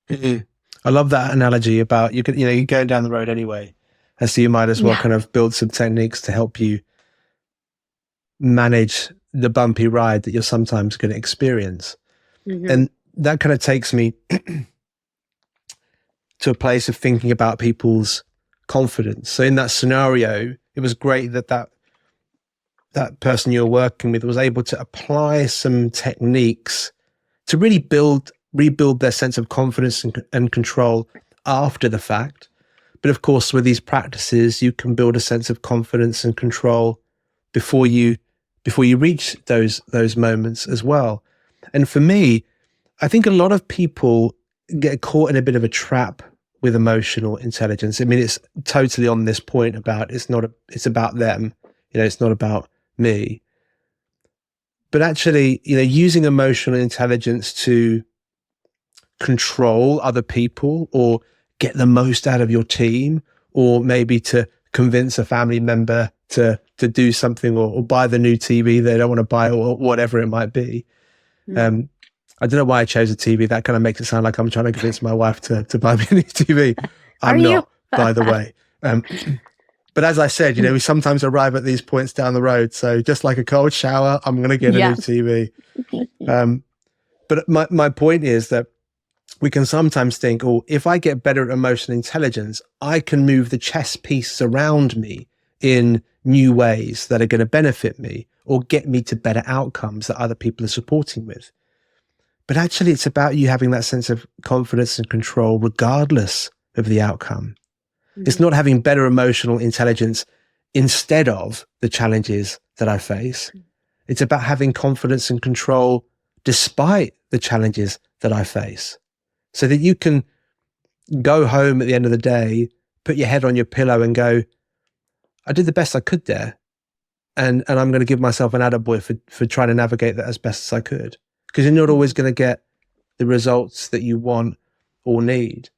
Speaker 1: Mm-hmm. I love that analogy about you're going down the road anyway, and so you might as well kind of build some techniques to help you manage the bumpy ride that you're sometimes going to experience. Mm-hmm. And that kind of takes me to a place of thinking about people's confidence. So in that scenario, it was great that person you're working with was able to apply some techniques to really rebuild their sense of confidence and control after the fact. But of course, with these practices, you can build a sense of confidence and control before you reach those moments as well. And for me, I think a lot of people get caught in a bit of a trap with emotional intelligence. I mean, it's totally on this point about it's about them. It's not about me. But actually, using emotional intelligence to control other people or get the most out of your team, or maybe to convince a family member to do something or buy the new TV they don't want to buy, or whatever it might be. Mm. I don't know why I chose a TV. That kind of makes it sound like I'm trying to convince my wife to buy me a new TV. I'm not, by the way. But as I said, we sometimes arrive at these points down the road. So just like a cold shower, I'm going to get a new TV. But my point is that we can sometimes think, oh, if I get better at emotional intelligence, I can move the chess pieces around me in new ways that are going to benefit me or get me to better outcomes that other people are supporting with. But actually, it's about you having that sense of confidence and control regardless of the outcome. Mm-hmm. It's not having better emotional intelligence instead of the challenges that I face. Mm-hmm. It's about having confidence and control despite the challenges that I face, so that you can go home at the end of the day, put your head on your pillow and go, I did the best I could there. And I'm going to give myself an attaboy for trying to navigate that as best as I could. Because you're not always going to get the results that you want or need.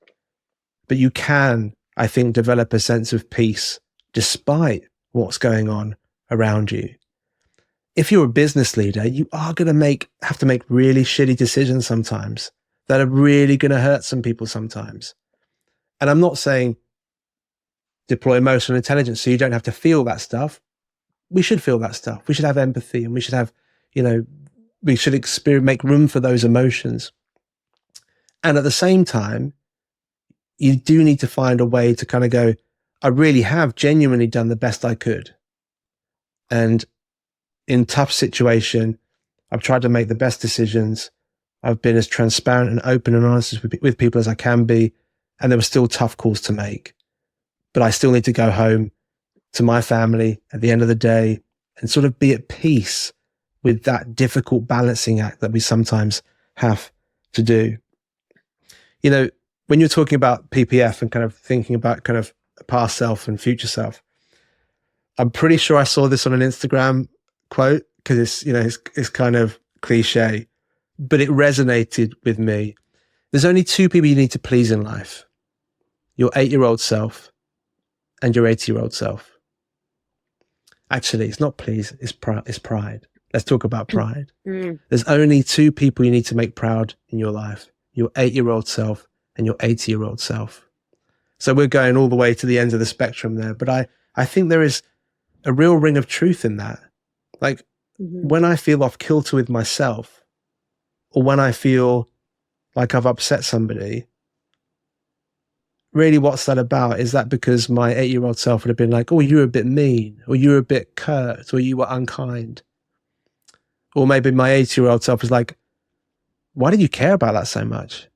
Speaker 1: But you can, I think, develop a sense of peace despite what's going on around you. If you're a business leader, you are going to have to make really shitty decisions sometimes that are really going to hurt some people sometimes. And I'm not saying deploy emotional intelligence so you don't have to feel that stuff. We should feel that stuff. We should have empathy, and we should have, we should make room for those emotions. And at the same time, you do need to find a way to kind of go, I really have genuinely done the best I could. And in tough situation, I've tried to make the best decisions. I've been as transparent and open and honest with people as I can be. And there were still tough calls to make. But I still need to go home to my family at the end of the day and sort of be at peace with that difficult balancing act that we sometimes have to do. When you're talking about PPF and kind of thinking about kind of past self and future self, I'm pretty sure I saw this on an Instagram quote because it's kind of cliche, but it resonated with me. There's only two people you need to please in life: your 8-year-old self and your 80-year-old self. Actually, it's not please, it's pride. Let's talk about pride. Mm. There's only two people you need to make proud in your life: your 8-year-old self and your 80-year-old self. So we're going all the way to the ends of the spectrum there. But I think there is a real ring of truth in that. Like when I feel off kilter with myself, or when I feel like I've upset somebody, really what's that about? Is that because my 8-year-old self would have been like, oh, you were a bit mean, or you were a bit curt, or you were unkind? Or maybe my 80-year-old self is like, why did you care about that so much?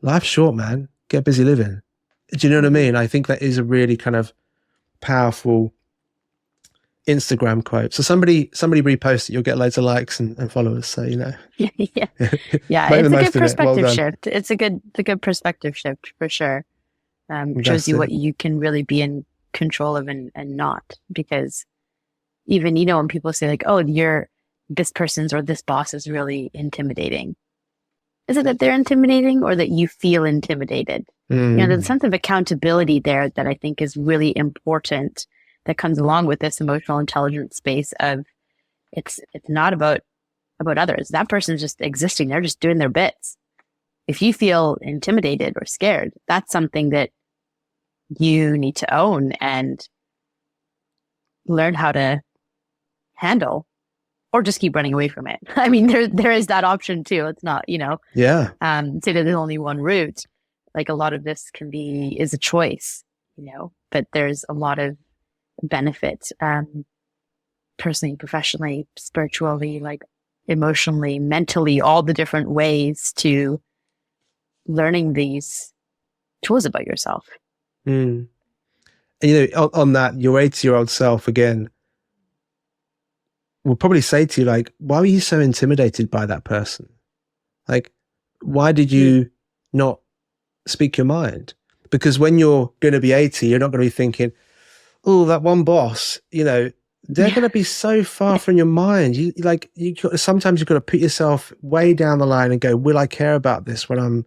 Speaker 1: Life's short, man. Get busy living. Do you know what I mean? I think that is a really kind of powerful Instagram quote. So somebody repost it, you'll get loads of likes and followers. So, you know.
Speaker 2: Yeah. Yeah.
Speaker 1: Make
Speaker 2: It's
Speaker 1: the
Speaker 2: a
Speaker 1: most
Speaker 2: good
Speaker 1: of it. Well
Speaker 2: perspective
Speaker 1: done.
Speaker 2: shift. It's a good perspective shift for sure. Shows
Speaker 1: That's
Speaker 2: you
Speaker 1: it.
Speaker 2: what you can really be in control of and not. Because even, you know, when people say like, oh, this person's or this boss is really intimidating. Is it that they're intimidating or that you feel intimidated? You know, there's a sense of accountability there that I think is really important that comes along with this emotional intelligence space of it's not about others. That person's just existing. They're just doing their bits. If you feel intimidated or scared, that's something that you need to own and learn how to handle, or just keep running away from it. I mean, there is that option too. It's not, you know,
Speaker 1: Yeah.
Speaker 2: say that there's only one route. Like a lot of this is a choice, you know, but there's a lot of benefit, personally, professionally, spiritually, like emotionally, mentally, all the different ways to learning these tools about yourself.
Speaker 1: And, you know, on that, your 80-year-old self again will probably say to you, like, why were you so intimidated by that person? Like, why did you not speak your mind? Because when you're going to be 80, you're not going to be thinking, oh, that one boss, you know, they're going to be so far from your mind. Sometimes you've got to put yourself way down the line and go, will I care about this when I'm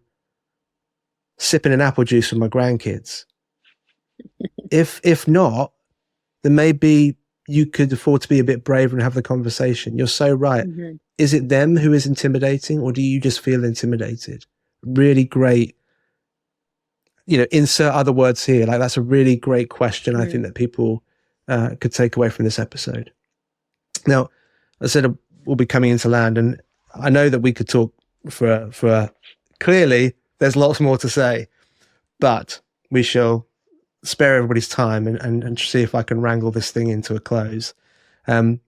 Speaker 1: sipping an apple juice with my grandkids? If not, then maybe you could afford to be a bit braver and have the conversation. You're so right. Mm-hmm. Is it them who is intimidating, or do you just feel intimidated? Really great. You know, insert other words here. Like, that's a really great question. I think that people could take away from this episode. Now, I said we'll be coming into land, and I know that we could talk for clearly there's lots more to say, but we shall spare everybody's time and see if I can wrangle this thing into a close. But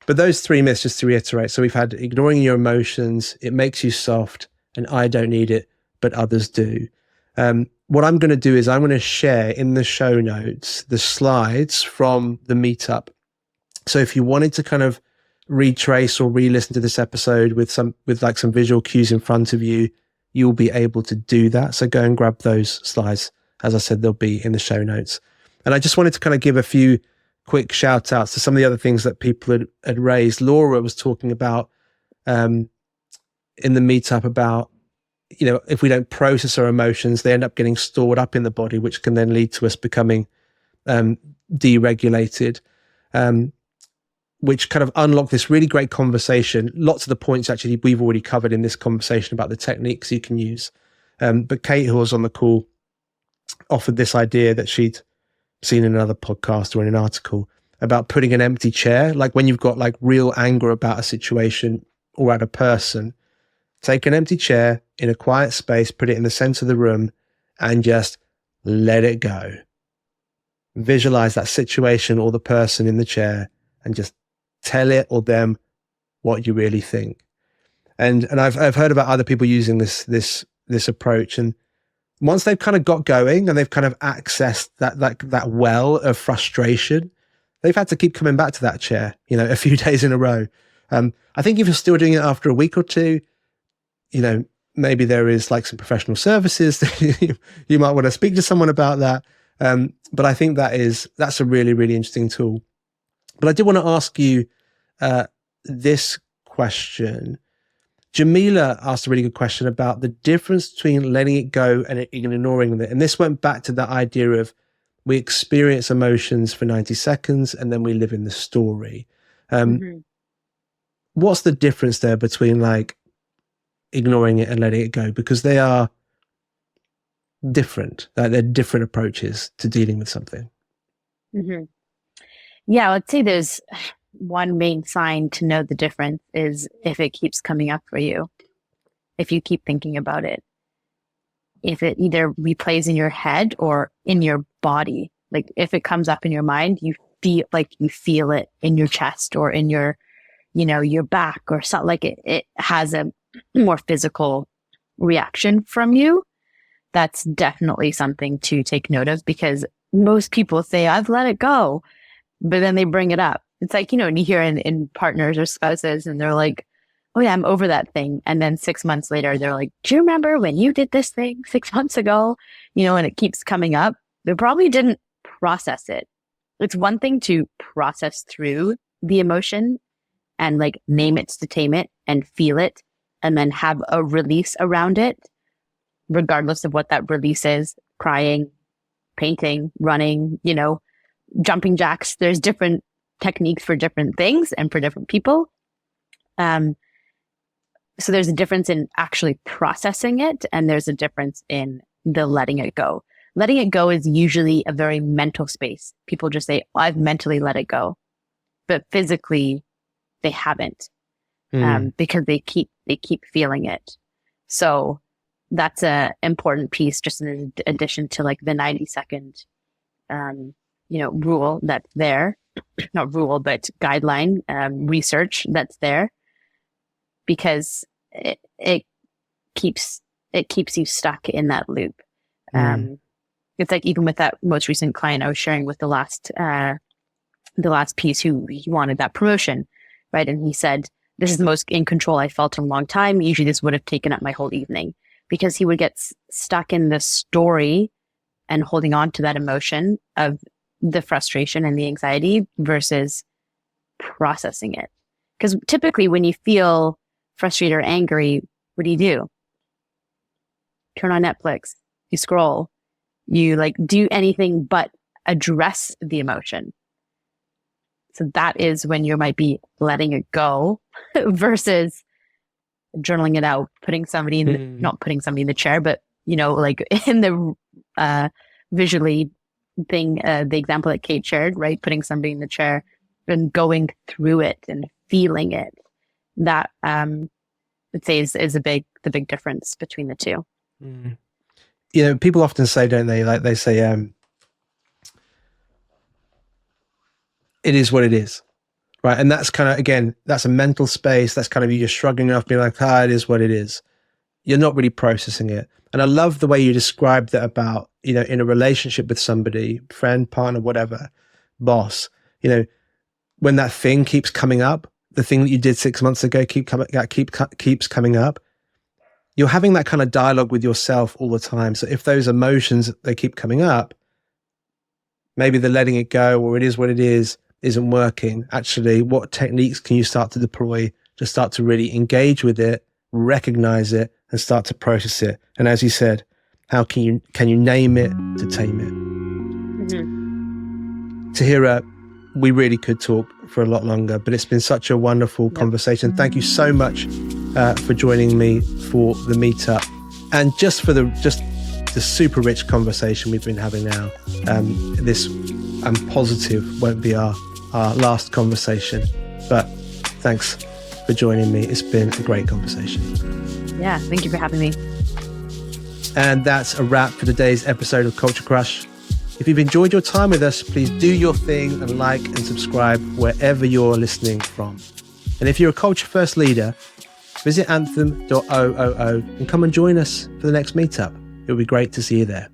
Speaker 1: those 3 myths, just to reiterate, so we've had ignoring your emotions, it makes you soft, and I don't need it, but others do. What I'm going to do is I'm going to share in the show notes the slides from the meetup. So if you wanted to kind of retrace or re-listen to this episode with some visual cues in front of you, you'll be able to do that. So go and grab those slides. As I said, they'll be in the show notes. And I just wanted to kind of give a few quick shout outs to some of the other things that people had raised. Laura was talking about in the meetup about, you know, if we don't process our emotions, they end up getting stored up in the body, which can then lead to us becoming deregulated, which kind of unlocked this really great conversation. Lots of the points actually we've already covered in this conversation about the techniques you can use. But Kate, who was on the call, offered this idea that she'd seen in another podcast or in an article about putting an empty chair, like when you've got like real anger about a situation or at a person, take an empty chair in a quiet space, put it in the center of the room, and just let it go. Visualize that situation or the person in the chair and just tell it or them what you really think. And I've heard about other people using this approach, and once they've kind of got going and they've kind of accessed that well of frustration, they've had to keep coming back to that chair, you know, a few days in a row. I think if you're still doing it after a week or two, you know, maybe there is like some professional services that you might want to speak to someone about that. But I think that's a really, really interesting tool. But I did want to ask you this question. Jamila asked a really good question about the difference between letting it go and ignoring it. And this went back to that idea of we experience emotions for 90 seconds and then we live in the story. What's the difference there between like ignoring it and letting it go? Because they are different. They're different approaches to dealing with something.
Speaker 2: Yeah, let's say there's one main sign to know the difference is if it keeps coming up for you, if you keep thinking about it, if it either replays in your head or in your body. Like if it comes up in your mind, you feel it in your chest or in your, you know, your back or something. Like it has a more physical reaction from you. That's definitely something to take note of, because most people say, I've let it go. but then they bring it up. It's like, you know, when you hear in partners or spouses and they're like, oh yeah, I'm over that thing. And then 6 months later, they're like, do you remember when you did this thing 6 months ago? You know, and it keeps coming up. They probably didn't process it. It's one thing to process through the emotion and like name it to tame it and feel it and then have a release around it, regardless of what that release is, crying, painting, running, you know, jumping jacks. There's different techniques for different things and for different people. So there's a difference in actually processing it, and there's a difference in the letting it go. Letting it go is usually a very mental space. People just say, oh, I've mentally let it go. But physically, they haven't, because they keep feeling it. So that's a important piece, just in addition to like the 90-second, rule that's there. Not rule, but guideline, research that's there, because it keeps you stuck in that loop. It's like even with that most recent client I was sharing with the last piece, who he wanted that promotion, right? And he said, this is the most in control I felt in a long time. Usually this would have taken up my whole evening, because he would get stuck in the story and holding on to that emotion of the frustration and the anxiety versus processing it. Because typically when you feel frustrated or angry, what do? Turn on Netflix, you scroll, you like do anything but address the emotion. So that is when you might be letting it go versus journaling it out, putting somebody in, not putting somebody in the chair, but, you know, like in the visually thing, the example that Kate shared, right? Putting somebody in the chair and going through it and feeling it. That I'd say is the big difference between the two.
Speaker 1: You know, people often say, don't they? Like they say, it is what it is, right? And that's kind of, again, that's a mental space. That's kind of you're shrugging off, being like, it is what it is. You're not really processing it. And I love the way you described that about, you know, in a relationship with somebody, friend, partner, whatever, boss, you know, when that thing keeps coming up, the thing that you did 6 months ago keeps coming up, you're having that kind of dialogue with yourself all the time. So if those emotions, they keep coming up, maybe the letting it go, or it is what it is, isn't working. Actually, what techniques can you start to deploy to start to really engage with it, recognize it, and start to process it? And as you said, how can you name it to tame it? Tahira, we really could talk for a lot longer, but it's been such a wonderful conversation. Thank you so much for joining me for the meetup, and just for the super rich conversation we've been having now. This, I'm positive, won't be our last conversation, but thanks for joining me. It's been a great conversation.
Speaker 2: Yeah, thank you for having me.
Speaker 1: And that's a wrap for today's episode of Culture Crush. If you've enjoyed your time with us, please do your thing and like and subscribe wherever you're listening from. And if you're a Culture First leader, visit anthem.oo and come and join us for the next meetup. It would be great to see you there.